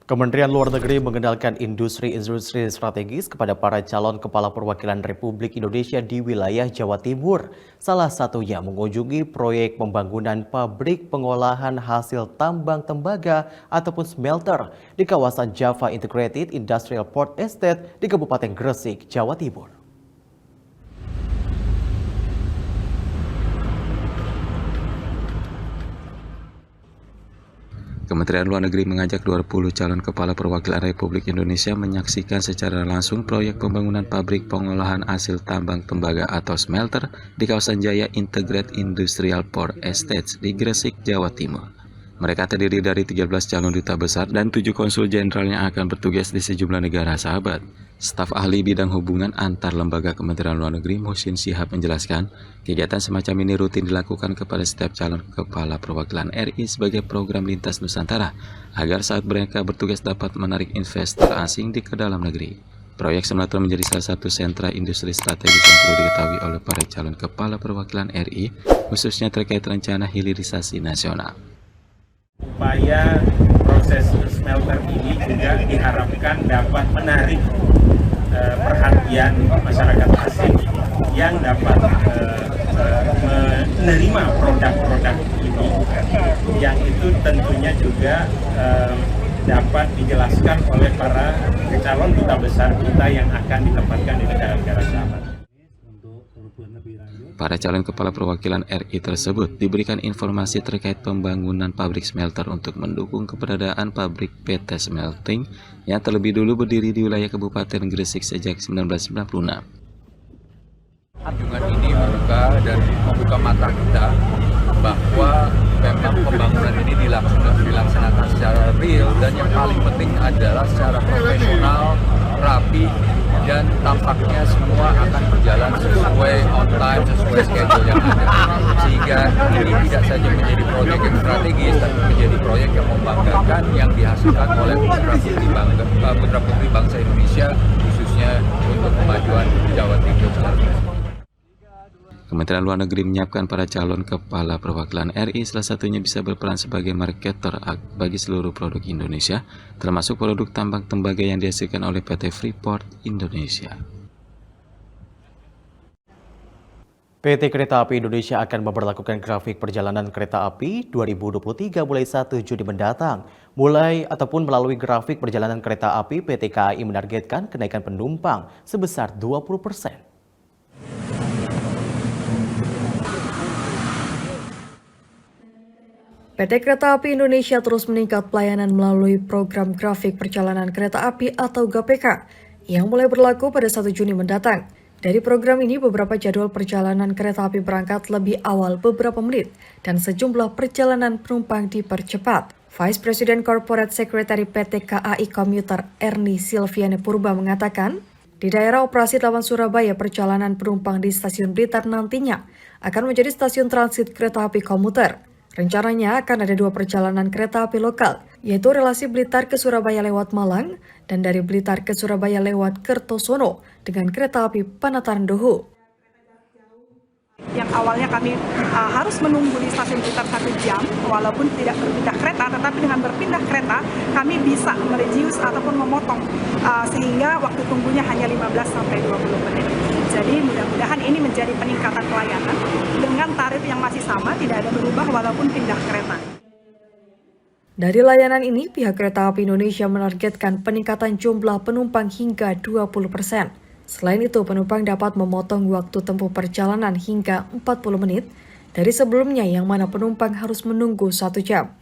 Kementerian Luar Negeri mengenalkan industri-industri strategis kepada para calon kepala perwakilan Republik Indonesia di wilayah Jawa Timur. Salah satunya mengunjungi proyek pembangunan pabrik pengolahan hasil tambang tembaga ataupun smelter di kawasan Java Integrated Industrial Port Estate di Kabupaten Gresik, Jawa Timur. Kementerian Luar Negeri mengajak 20 calon kepala perwakilan Republik Indonesia menyaksikan secara langsung proyek pembangunan pabrik pengolahan hasil tambang tembaga atau smelter di kawasan Jaya Integrated Industrial Port Estates di Gresik, Jawa Timur. Mereka terdiri dari 13 calon duta besar dan 7 konsul jenderal yang akan bertugas di sejumlah negara sahabat. Staf ahli bidang hubungan antar lembaga Kementerian Luar Negeri Mohsin Shihab menjelaskan, kegiatan semacam ini rutin dilakukan kepada setiap calon kepala perwakilan RI sebagai program lintas Nusantara, agar saat mereka bertugas dapat menarik investor asing di ke dalam negeri. Proyek smelter menjadi salah satu sentra industri strategis yang perlu diketahui oleh para calon kepala perwakilan RI, khususnya terkait rencana hilirisasi nasional. Upaya proses smelter ini juga diharapkan dapat menarik perhatian masyarakat asing yang dapat menerima produk-produk ini, yang itu tentunya juga dapat dijelaskan oleh para calon duta besar kita yang akan ditempatkan di negara-negara sahabat. Para calon kepala perwakilan RI tersebut diberikan informasi terkait pembangunan pabrik smelter untuk mendukung keberadaan pabrik PT Smelting yang terlebih dulu berdiri di wilayah Kabupaten Gresik sejak 1996. Kunjungan ini membuka mata kita bahwa memang pembangunan ini dilaksanakan secara real, dan yang paling penting adalah secara profesional, rapi, dan tampaknya semua akan berjalan sesuai on time, sesuai schedule yang ada. Sehingga ini tidak saja menjadi proyek yang strategis, tapi menjadi proyek yang membanggakan yang dihasilkan oleh putra-putri bangsa Indonesia, khususnya untuk kemajuan Jawa Timur. Kementerian Luar Negeri menyiapkan para calon kepala perwakilan RI, salah satunya bisa berperan sebagai marketer bagi seluruh produk Indonesia, termasuk produk tambang tembaga yang dihasilkan oleh PT Freeport Indonesia. PT Kereta Api Indonesia akan memberlakukan grafik perjalanan kereta api 2023 mulai 1 Juni mendatang. Melalui grafik perjalanan kereta api, PT KAI menargetkan kenaikan penumpang sebesar 20%. PT Kereta Api Indonesia terus meningkat pelayanan melalui program grafik perjalanan kereta api atau GPK yang mulai berlaku pada 1 Juni mendatang. Dari program ini, beberapa jadwal perjalanan kereta api berangkat lebih awal beberapa menit dan sejumlah perjalanan penumpang dipercepat. Vice President Corporate Secretary PT KAI Komuter Ernie Silviane Purba mengatakan, di daerah operasi Taman Surabaya, perjalanan penumpang di Stasiun Blitar nantinya akan menjadi stasiun transit kereta api komuter. Rencananya akan ada 2 perjalanan kereta api lokal, yaitu relasi Blitar ke Surabaya lewat Malang dan dari Blitar ke Surabaya lewat Kertosono dengan kereta api Panataran Doho. Yang awalnya kami harus menunggu di stasiun Blitar 1 jam, walaupun tidak berpindah kereta, tetapi dengan berpindah kereta kami bisa mereduce ataupun memotong sehingga waktu tunggunya hanya 15-20 menit. Jadi mudah-mudahan ini menjadi peningkatan pelayanan dengan tarif yang masih sama, tidak ada berubah walaupun pindah kereta. Dari layanan ini, pihak Kereta Api Indonesia menargetkan peningkatan jumlah penumpang hingga 20%. Selain itu, penumpang dapat memotong waktu tempuh perjalanan hingga 40 menit dari sebelumnya yang mana penumpang harus menunggu 1 jam.